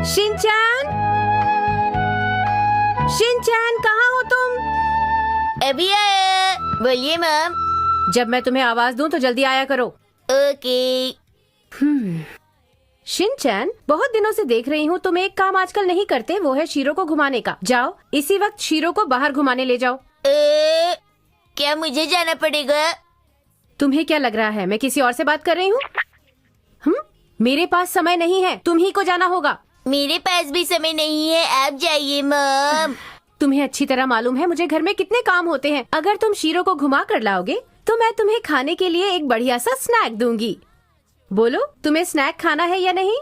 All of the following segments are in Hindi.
शिनचैन, शिनचैन कहाँ हो तुम? अभी आया। बोलिए मैम। जब मैं तुम्हें आवाज दूं तो जल्दी आया करो। ओके। शिनचैन, बहुत दिनों से देख रही हूँ तुम एक काम आजकल नहीं करते, वो है शीरो को घुमाने का। जाओ इसी वक्त शीरो को बाहर घुमाने ले जाओ। क्या मुझे जाना पड़ेगा? तुम्हें क्या लग रहा है मैं किसी और से बात कर रही हूँ? मेरे पास समय नहीं है, तुम ही को जाना होगा। मेरे पास भी समय नहीं है, आप जाइए मैम। तुम्हें अच्छी तरह मालूम है मुझे घर में कितने काम होते हैं। अगर तुम शीरो को घुमा कर लाओगे तो मैं तुम्हें खाने के लिए एक बढ़िया सा स्नैक दूंगी। बोलो तुम्हें स्नैक खाना है या नहीं?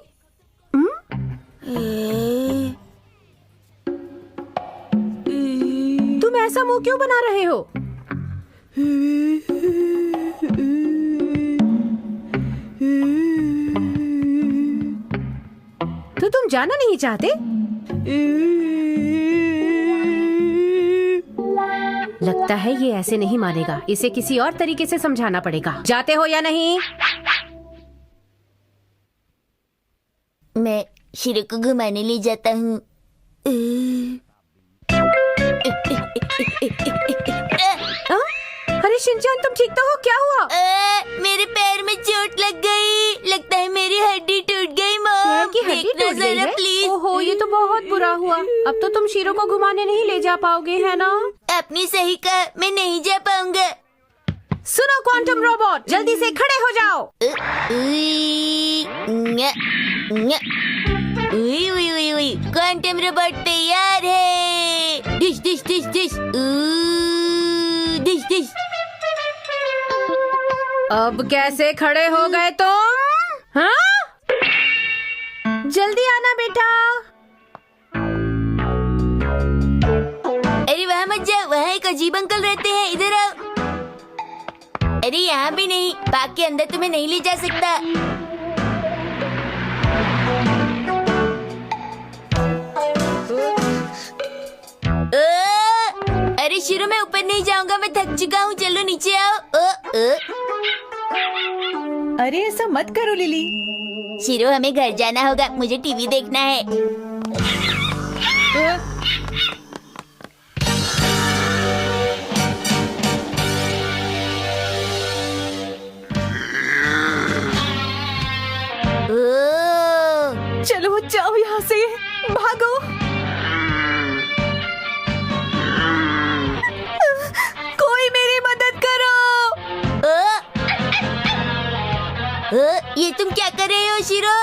तुम ऐसा मुंह क्यों बना रहे हो? तो तुम जाना नहीं चाहते? लगता है ये ऐसे नहीं मानेगा, इसे किसी और तरीके से समझाना पड़ेगा। जाते हो या नहीं? मैं शीरो को घुमाने ले जाता हूँ। अरे शिनचैन तुम ठीक तो हो? क्या हुआ? मेरे पैर में चोट लग गई। लगता है मेरी हड्डी टूट गई मैम। पैर की हड्डी टूट गई है? प्लीज। ओहो ये तो बहुत बुरा हुआ। अब तो तुम शीरो को घुमाने नहीं ले जा पाओगे, है ना? आपने सही कहा, मैं नहीं जा पाऊंगा। सुनो क्वांटम रोबोट, जल्दी से खड़े हो जाओ। क्वांटम रोबोट तैयार है। Dish dish dish dish dish dish. अब कैसे खड़े हो गए तुम? हाँ? जल्दी आना बेटा। अरे वहाँ मत जाओ, वहाँ एक अजीब अंकल रहते हैं, इधर आओ। अरे यहाँ भी नहीं, पार्क के अंदर तुम्हें नहीं ले जा सकता। अरे शीरो मैं ऊपर नहीं जाऊंगा, मैं थक चुका हूँ, चलो नीचे आओ। अरे ऐसा मत करो लिली। शीरो हमें घर जाना होगा, मुझे टीवी देखना है। चलो जाओ यहाँ से, भागो। कोई मेरी मदद करो। ये तुम क्या कर रहे हो शीरो?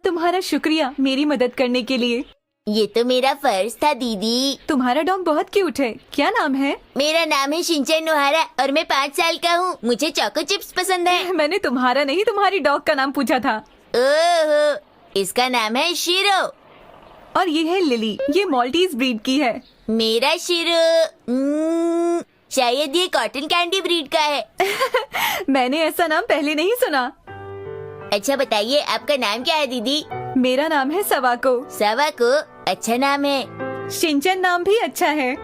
तुम्हारा शुक्रिया मेरी मदद करने के लिए। ये तो मेरा फर्ज था दीदी। तुम्हारा डॉग बहुत क्यूट है, क्या नाम है? मेरा नाम है शिनचैन नोहारा और मैं 5 साल का हूँ। मुझे चोको चिप्स पसंद है। मैंने तुम्हारा नहीं तुम्हारी डॉग का नाम पूछा था। ओहो, इसका नाम है शीरो। और ये है लिली, ये मॉल्टीज ब्रीड की है। मेरा शीरो शायद ये कॉटन कैंडी ब्रीड का है। मैंने ऐसा नाम पहले नहीं सुना। अच्छा बताइए आपका नाम क्या है दीदी? मेरा नाम है सवाको। सवाको, अच्छा नाम है। शिनचैन नाम भी अच्छा है।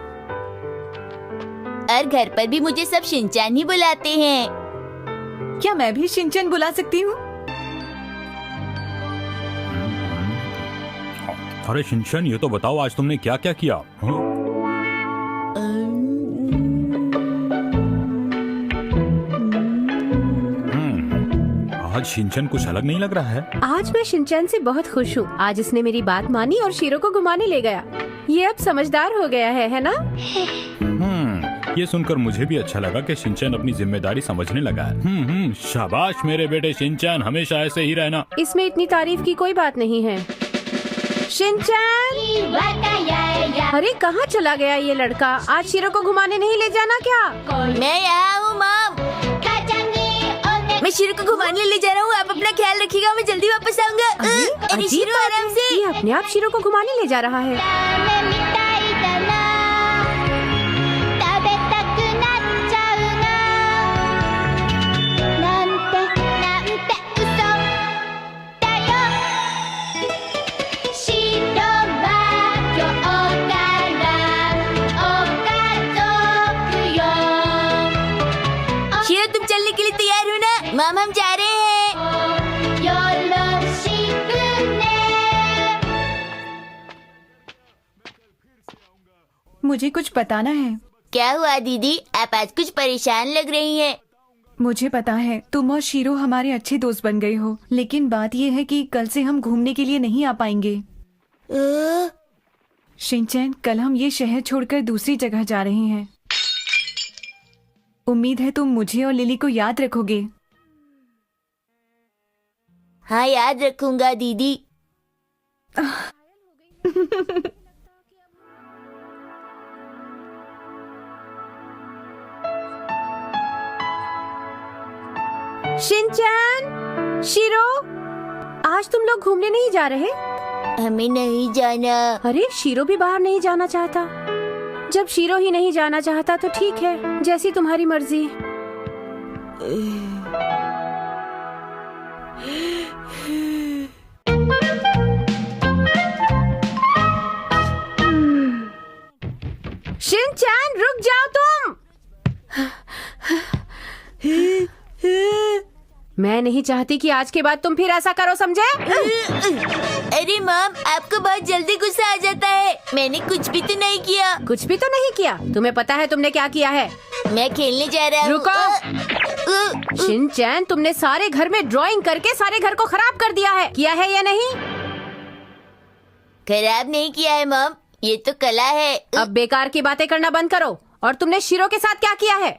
और घर पर भी मुझे सब शिनचैन ही बुलाते हैं। क्या मैं भी शिनचैन बुला सकती हूँ? अरे शिनचैन ये तो बताओ आज तुमने क्या क्या किया? आज शिनचैन कुछ अलग नहीं लग रहा है। आज मैं शिनचैन से बहुत खुश हूँ। आज इसने मेरी बात मानी और शीरो को घुमाने ले गया। ये अब समझदार हो गया है ना? ये सुनकर मुझे भी अच्छा लगा कि शिनचैन अपनी जिम्मेदारी समझने लगा है। शाबाश मेरे बेटे शिनचैन, हमेशा ऐसे ही रहना। इसमें इतनी तारीफ की कोई बात नहीं है। शिनचैन, अरे कहाँ चला गया ये लड़का? आज शीरो को घुमाने नहीं ले जाना क्या? मैं यहाँ हूँ मॉम। मैं शीरो को घुमाने ले जा रहा हूँ, आप अपना ख्याल रखिएगा, मैं जल्दी वापस आऊंगा। अरे शीरो आराम से। ये अपने आप शीरो को घुमाने ले जा रहा है। माम हम जा रहे हैं। मुझे कुछ बताना है। क्या हुआ दीदी, आप आज कुछ परेशान लग रही हैं। मुझे पता है तुम और शीरो हमारे अच्छे दोस्त बन गए हो, लेकिन बात यह है कि कल से हम घूमने के लिए नहीं आ पाएंगे। शिनचैन, कल हम ये शहर छोड़कर दूसरी जगह जा रहे हैं। उम्मीद है तुम मुझे और लिली को याद रखोगे। हाँ, याद रखूंगा दीदी। शिनचैन, शीरो, आज तुम लोग घूमने नहीं जा रहे? हमें नहीं जाना। अरे शीरो भी बाहर नहीं जाना चाहता। जब शीरो ही नहीं जाना चाहता तो ठीक है, जैसी तुम्हारी मर्जी। शिनचैन, रुक जाओ तुम। मैं नहीं चाहती कि आज के बाद तुम फिर ऐसा करो, समझे? अरे मॉम, आपको बहुत जल्दी गुस्सा आ जाता है। मैंने कुछ भी तो नहीं किया। कुछ भी तो नहीं किया। तुम्हें पता है तुमने क्या किया है? मैं खेलने जा रहा हूँ। रुको। शिनचैन, तुमने सारे घर में ड्राइंग करके सारे घर को खराब कर दिया है। किया है या नहीं? खराब नहीं किया है मॉम, ये तो कला है। अब बेकार की बातें करना बंद करो। और तुमने शीरो के साथ क्या किया है?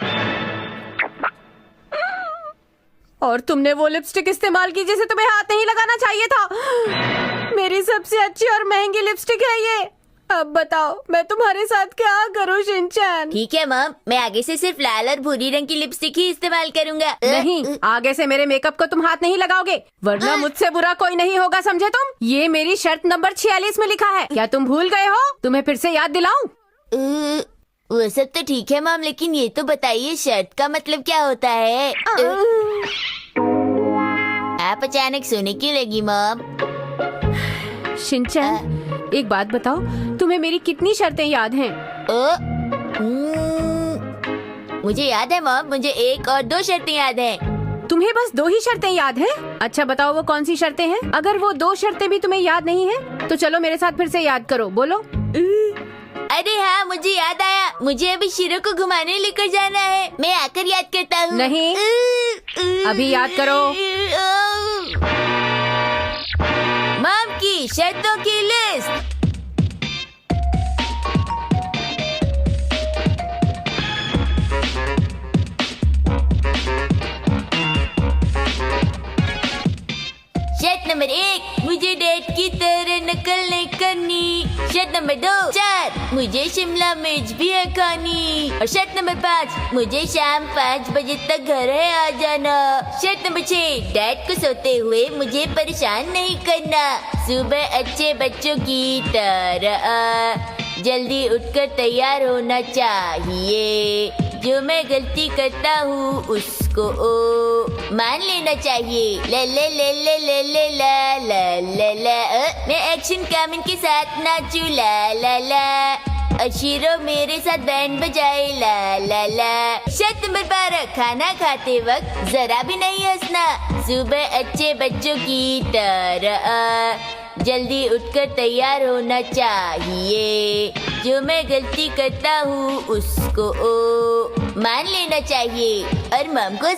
और तुमने वो लिपस्टिक इस्तेमाल की जिसे तुम्हें हाथ नहीं लगाना चाहिए था। मेरी सबसे अच्छी और महंगी लिपस्टिक है ये। अब बताओ मैं तुम्हारे साथ क्या करूं शिनचैन? ठीक है मॉम, मैं आगे से सिर्फ लाल और भूरी रंग की लिपस्टिक ही इस्तेमाल करूंगा। नहीं, आगे से मेरे मेकअप को तुम हाथ नहीं लगाओगे, वरना मुझसे बुरा कोई नहीं होगा, समझे तुम? ये मेरी शर्त नंबर 46 में लिखा है। क्या तुम भूल गए हो? तुम्हें फिर से याद दिलाऊं? वो सब तो ठीक है मॉम, लेकिन ये तो बताइए शर्त का मतलब क्या होता है? आप अचानक सोने क्यों लगी मॉम? शिनचैन, एक बात बताओ, तुम्हें मेरी कितनी शर्तें याद हैं? मुझे याद है मॉम, मुझे 1 और 2 शर्तें याद हैं। तुम्हें बस 2 ही शर्तें याद हैं? अच्छा बताओ वो कौन सी शर्तें हैं? अगर वो 2 शर्तें भी तुम्हें याद नहीं है तो चलो मेरे साथ फिर से याद करो, बोलो। अरे हाँ, मुझे याद आया। मुझे अभी शीरो को घुमाने लेकर जाना है। मैं आकर याद करता हूँ। नहीं, अभी याद करो। मॉम की शर्तों की लिस्ट। शर्त नंबर 1, मुझे डेट की तरह नकल नहीं करनी। शर्त नंबर 2, 4, मुझे शिमला मिर्च भी है खानी। और शर्त नंबर 5, मुझे शाम 5 बजे तक घर है आ जाना। शर्त नंबर 6, डैड को सोते हुए मुझे परेशान नहीं करना। सुबह अच्छे बच्चों की तरह जल्दी उठकर तैयार होना चाहिए। जो मैं गलती करता हूँ उसको मान लेना चाहिए। ले ले ले ले ले ले ला ला ला ला। मैं एक्शन कामिन के साथ नाचू ला ला ला। और शीरो मेरे साथ बैंड बजाए ला ला ला। शर्त नंबर 12, खाना खाते वक्त जरा भी नहीं हंसना। सुबह अच्छे बच्चों की तरह जल्दी उठकर तैयार होना चाहिए। जो मैं गलती करता हूँ उसको मान लेना चाहिए और मम को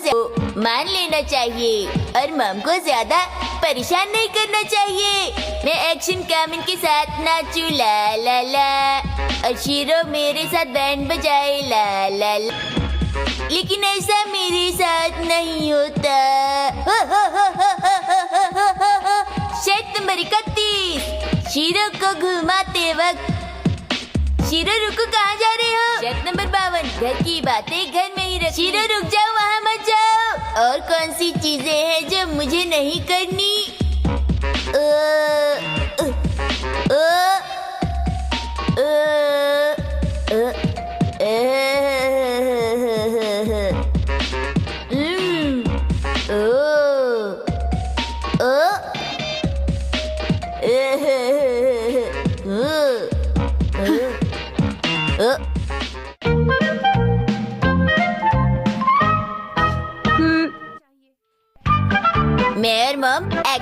मान लेना चाहिए और मम को ज्यादा परेशान नहीं करना चाहिए। मैं एक्शन कामिन के साथ नाचू ला ला ला। और शीरो मेरे साथ बैंड बजाए ला ला ला। लेकिन ऐसा मेरे साथ नहीं होता। शर्त नंबर 31, शीरो को घुमाते वक्त। शीरो रुको, कहाँ जा रहे हो? शर्त नंबर 52, घर की बातें घर में ही रख। शीरो रुक जाओ, वहाँ मत जाओ। और कौन सी चीजें हैं जो मुझे नहीं करनी?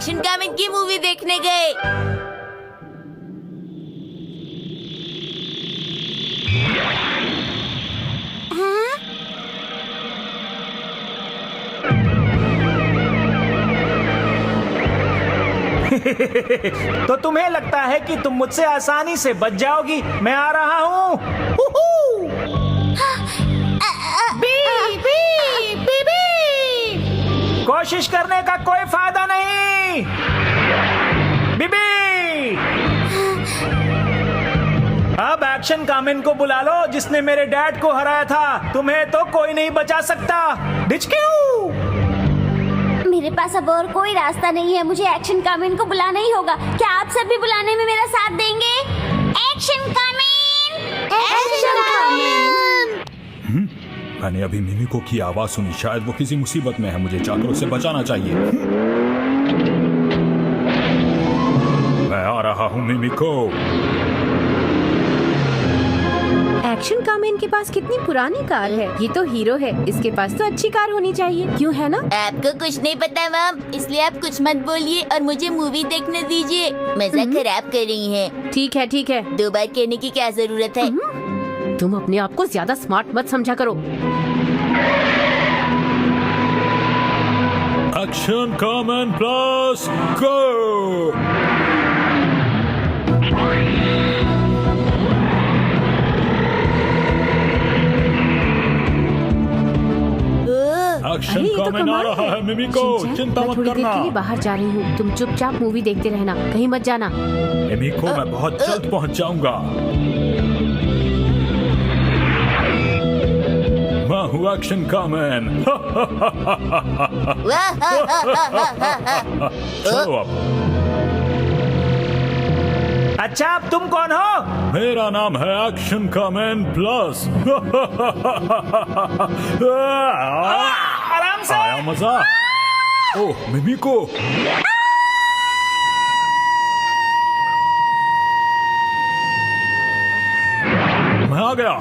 एक्शन कामेन की मूवी देखने गए। तो तुम्हें लगता है कि तुम मुझसे आसानी से बच जाओगी? मैं आ रहा हूँ। कोशिश करने का कोई फायदा नहीं। बीबी, अब एक्शन कामिन को बुला लो जिसने मेरे डैड को हराया था। तुम्हें तो कोई नहीं बचा सकता। डिचक्यू। मेरे पास अब और कोई रास्ता नहीं है, मुझे एक्शन कामिन को बुलाना ही होगा। क्या आप सब भी बुलाने में मेरा साथ देंगे? एक्शन कामिन! एक्शन कामिन! मैंने अभी मिमिको की आवाज सुनी, शायद वो किसी मुसीबत में है। मुझे जाकर उसे बचाना चाहिए। मैं आ रहा हूँ मिमिको। एक्शन कामेन के पास कितनी पुरानी कार है। ये तो हीरो है, इसके पास तो अच्छी कार होनी चाहिए, क्यों है ना? आपको कुछ नहीं पता मैम, इसलिए आप कुछ मत बोलिए और मुझे मूवी देखने दीजिए। मजा खराब कर रही हैं। ठीक है ठीक है। 2 बार कहने की क्या जरूरत है? तुम अपने आप को ज्यादा स्मार्ट मत समझा करो। एक्शन कामेन प्लस गो। एक्शन अरे, ये तो कामेन आ कमाल रहा है मिमिको, शिनचैन, चिंता मैं मत थोड़ी देर करना। के लिए बाहर जा रही हूँ, तुम चुपचाप मूवी देखते रहना, कहीं मत जाना। मिमिको, मैं बहुत जल्द पहुंच जाऊंगा। मैं हूँ एक्शन कामेन। चलो अब। अच्छा, अब तुम कौन हो? मेरा नाम है एक्शन कामेन प्लस। आराम से। आया मजा। ओह मिमिको, मैं आ गया।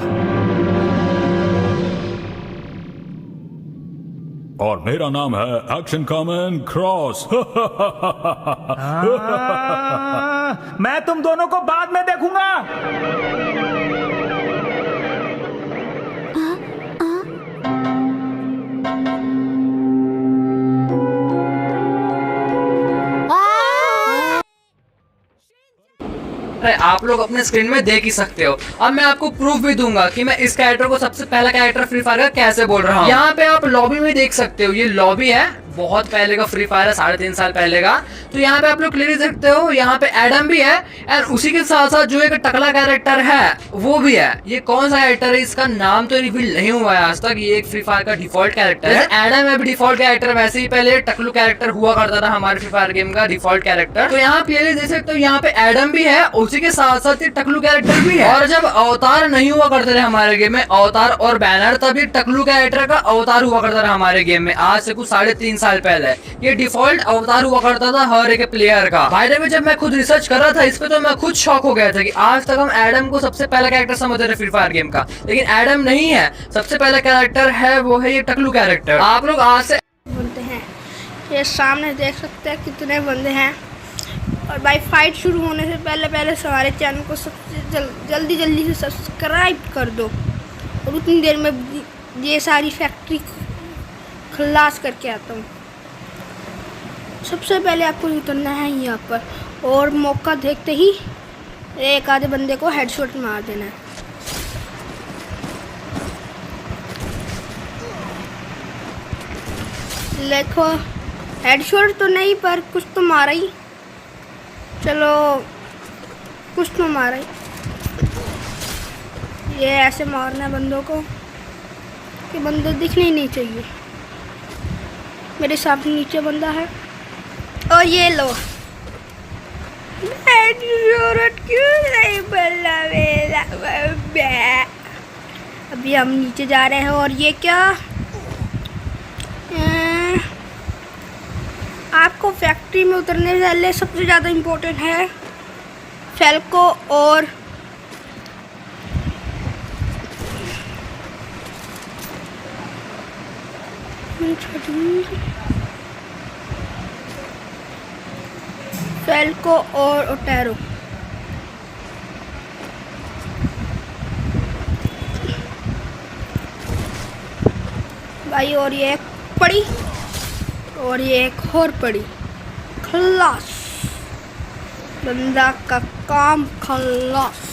और मेरा नाम है एक्शन कामेन क्रॉस। मैं तुम दोनों को बाद में देखूंगा। आप लोग अपने स्क्रीन में देख ही सकते हो। अब मैं आपको प्रूफ भी दूंगा कि मैं इस कैरेक्टर को सबसे पहला कैरेक्टर फ्री फायर का कैसे बोल रहा हूँ। यहाँ पे आप लॉबी में देख सकते हो, ये लॉबी है, बहुत पहले का फ्री फायर है, 3.5 साल पहले का। तो यहाँ पे आप लोग क्लियर देख सकते हो, यहाँ पे एडम भी है और उसी के साथ साथ जो एक टकला कैरेक्टर है वो भी है। ये कौन सा कैरेक्टर है इसका नाम तो रिवील नहीं हुआ है आज तक। ये एक फ्री फायर का डिफॉल्ट कैरेक्टर है। एडम है भी डिफॉल्ट कैरेक्टर, वैसे ही पहले टकलू कैरेक्टर हुआ करता था हमारे फ्री फायर गेम का डिफॉल्ट कैरेक्टर। तो यहाँ क्लियरली देख सकते हो, यहाँ पे एडम भी है, उसी के साथ साथ ये टकलू कैरेक्टर भी है। और जब अवतार नहीं हुआ करते थे हमारे गेम में, अवतार और बैनर, तब ये टकलू कैरेक्टर का अवतार हुआ करता था हमारे गेम में, आज से कुछ 3.5 साल पहले। ये डिफॉल्ट अवतार हुआ करता था हर एक प्लेयर का। बाय द वे, जब मैं खुद रिसर्च कर रहा था इस पे तो मैं खुद शॉक हो गया था कि आज तक हम एडम को सबसे पहला कैरेक्टर समझ रहे फ्री फायर गेम का, लेकिन एडम नहीं है। सबसे पहला कैरेक्टर है वो है ये टकलू कैरेक्टर। आप लोग आज से बंदे हैं, ये सामने देख सकते हैं कितने बंदे हैं। और भाई फाइट शुरू होने से पहले हमारे चैनल को सबसे जल्दी से सब्सक्राइब कर दो और उतनी देर में ये सारी फैक्ट्री खलास करके आता हूँ। सबसे पहले आपको उतरना है यहाँ पर और मौका देखते ही एक आधे बंदे को हेडशॉट मार देना है। देखो, हेडशॉट तो नहीं पर कुछ तो मारा ही। चलो, कुछ तो मारा ही। ये ऐसे मारना है बंदों को कि बंदे दिखने ही नहीं चाहिए। मेरे सामने नीचे बंदा है और ये लो, हेडशॉट क्यों नहीं बल्ला मेरा। अभी हम नीचे जा रहे हैं और ये क्या, आपको फैक्ट्री में उतरने से पहले सबसे ज़्यादा इम्पोर्टेंट है फेल्को और फेल्को और ओटेरो। भाई और ये एक पड़ी और ये एक और पड़ी। खल्लास, बंदा का काम खल्लास।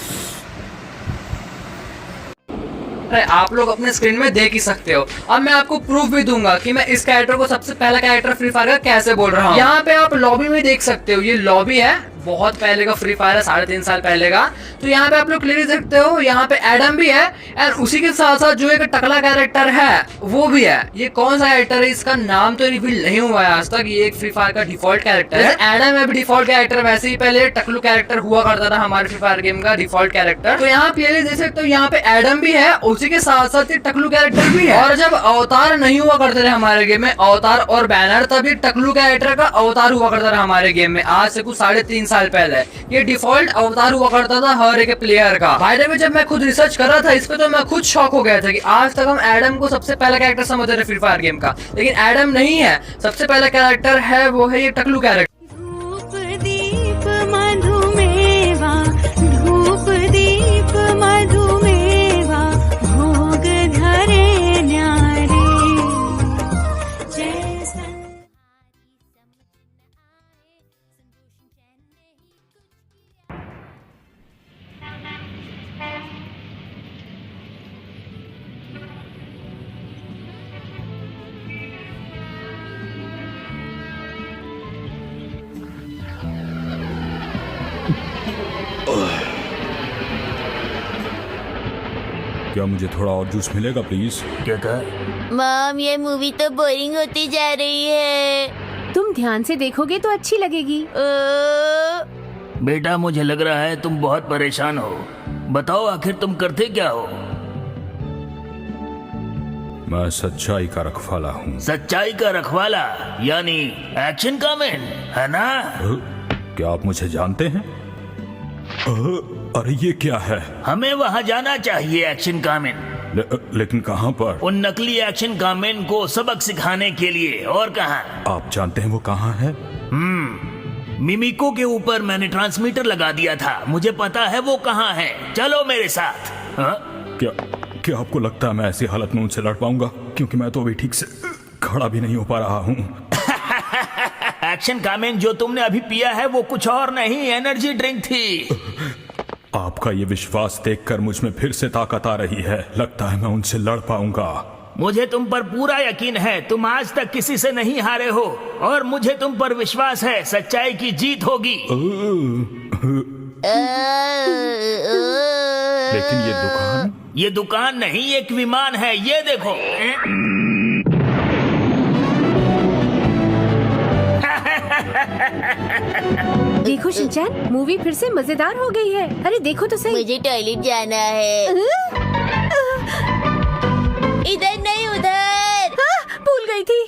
अरे आप लोग अपने स्क्रीन में देख ही सकते हो। अब मैं आपको प्रूफ भी दूंगा कि मैं इस कैरेक्टर को सबसे पहला कैरेक्टर फ्री फायर का कैसे बोल रहा हूँ। यहाँ पे आप लॉबी में देख सकते हो, ये लॉबी है, बहुत पहले का फ्री फायर है, 3.5 साल पहले का। तो यहाँ पे आप लोग क्लियर देख सकते हो, यहाँ पे एडम भी है और उसी के साथ साथ जो एक टकला कैरेक्टर है वो भी है। ये कौन सा कैरेक्टर है इसका नाम तो रिवील नहीं हुआ है आज तक। ये एक फ्री फायर का डिफॉल्ट कैरेक्टर है। एडम है भी डिफॉल्ट कैरेक्टर, वैसे ही पहले टकलू कैरेक्टर हुआ करता था हमारे फ्री फायर गेम का डिफॉल्ट कैरेक्टर। तो यहाँ क्लियरली देख सकते हो, यहाँ पे एडम भी है, उसी के साथ साथ ये टकलू कैरेक्टर भी है। और जब अवतार नहीं हुआ करते थे हमारे गेम में, अवतार और बैनर, तभी टकलू कैरेक्टर का अवतार हुआ करता था हमारे गेम में, आज से कुछ 3.5 साल पहले। ये डिफॉल्ट अवतार हुआ करता था हर एक प्लेयर का। बाय द वे जब मैं खुद रिसर्च कर रहा था इस पे तो मैं खुद शॉक हो गया था कि आज तक हम एडम को सबसे पहला कैरेक्टर समझते थे फ्री फायर गेम का, लेकिन एडम नहीं है। सबसे पहला कैरेक्टर है वो है ये टकलू कैरेक्टर। धूप दीप मधुमेवा, धूप दीप मधुमेवा, भोग धरे न्यारे, जैसा क्या मुझे थोड़ा और जूस मिलेगा प्लीज? क्या कहा? मॉम, ये मूवी तो बोरिंग होती जा रही है। तुम ध्यान से देखोगे तो अच्छी लगेगी। बेटा मुझे लग रहा है तुम बहुत परेशान हो। बताओ आखिर तुम करते क्या हो? मैं सच्चाई का रखवाला हूँ। सच्चाई का रखवाला यानी एक्शन का मैन, है ना? क्या आप मुझे जानते हैं? अरे ये क्या है? हमें वहाँ जाना चाहिए एक्शन का मैन। लेकिन कहाँ पर? उन नकली एक्शन का मैन को सबक सिखाने के लिए। और कहाँ? आप जानते हैं वो कहाँ है? मिमिको के ऊपर मैंने ट्रांसमीटर लगा दिया था, मुझे पता है वो कहाँ है। चलो मेरे साथ। हाँ? क्या आपको लगता है मैं ऐसी हालत में उनसे लड़ पाऊंगा? क्योंकि मैं तो अभी ठीक से खड़ा भी नहीं हो पा रहा हूँ। एक्शन कामेन, जो तुमने अभी पिया है वो कुछ और नहीं, एनर्जी ड्रिंक थी। आपका ये विश्वास देखकर मुझ में फिर से ताकत आ रही है। लगता है मैं उनसे लड़ पाऊंगा। मुझे तुम पर पूरा यकीन है, तुम आज तक किसी से नहीं हारे हो और मुझे तुम पर विश्वास है, सच्चाई की जीत होगी। लेकिन ये दुकान नहीं, एक विमान है, ये देखो। देखो शिनचैन, मूवी फिर से मजेदार हो गई है। अरे देखो तो सही। मुझे टॉयलेट जाना है। इधर नहीं, उधर। भूल गई थी।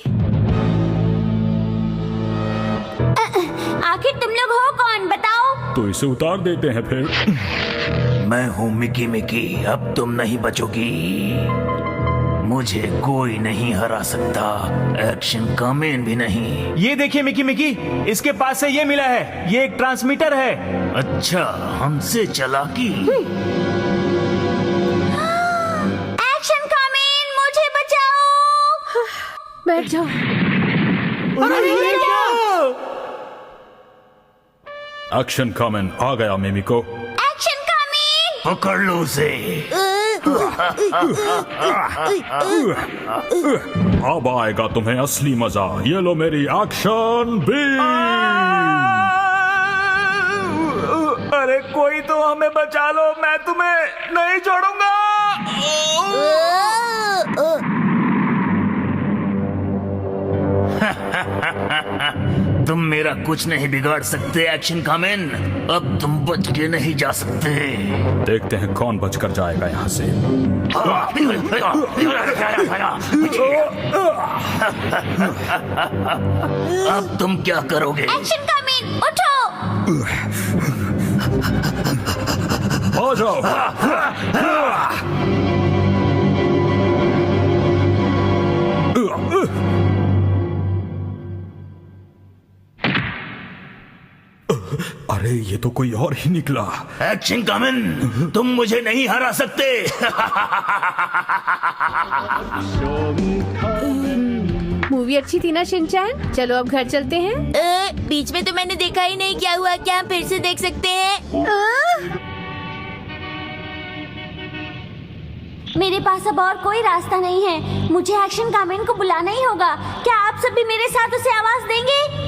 आखिर तुम लोग हो कौन, बताओ? तो इसे उतार देते हैं फिर। मैं हूँ मिकी मिकी, अब तुम नहीं बचोगी। मुझे कोई नहीं हरा सकता, एक्शन कामेन भी नहीं। ये देखिए मिकी मिकी, इसके पास से ये मिला है, ये एक ट्रांसमीटर है। अच्छा, हमसे चालाकी। एक्शन कामेन, मुझे बचाओ। बैठ जाओ। एक्शन कमेंट आ गया मिमिको। एक्शन कामेन, पकड़ लो उसे। अब आएगा तुम्हें असली मजा। ये लो मेरी एक्शन बीम। अरे कोई तो हमें बचा लो, मैं तुम्हें नहीं छोड़ूंगा। तुम मेरा कुछ नहीं बिगाड़ सकते एक्शन कामेन, अब तुम बच के नहीं जा सकते। देखते हैं कौन बचकर जाएगा यहाँ से। अब तुम क्या करोगे? एक्शन कामेन, उठो। आ जाओ। अरे ये तो कोई और ही निकला। एक्शन कामेन, तुम मुझे नहीं हरा सकते। मूवी अच्छी थी ना शिनचैन? चलो अब घर चलते हैं। बीच में तो मैंने देखा ही नहीं, क्या हुआ? क्या हम फिर से देख सकते हैं? मेरे पास अब और कोई रास्ता नहीं है, मुझे एक्शन कामेन को बुलाना ही होगा। क्या आप सब भी मेरे साथ उसे आवाज देंगे?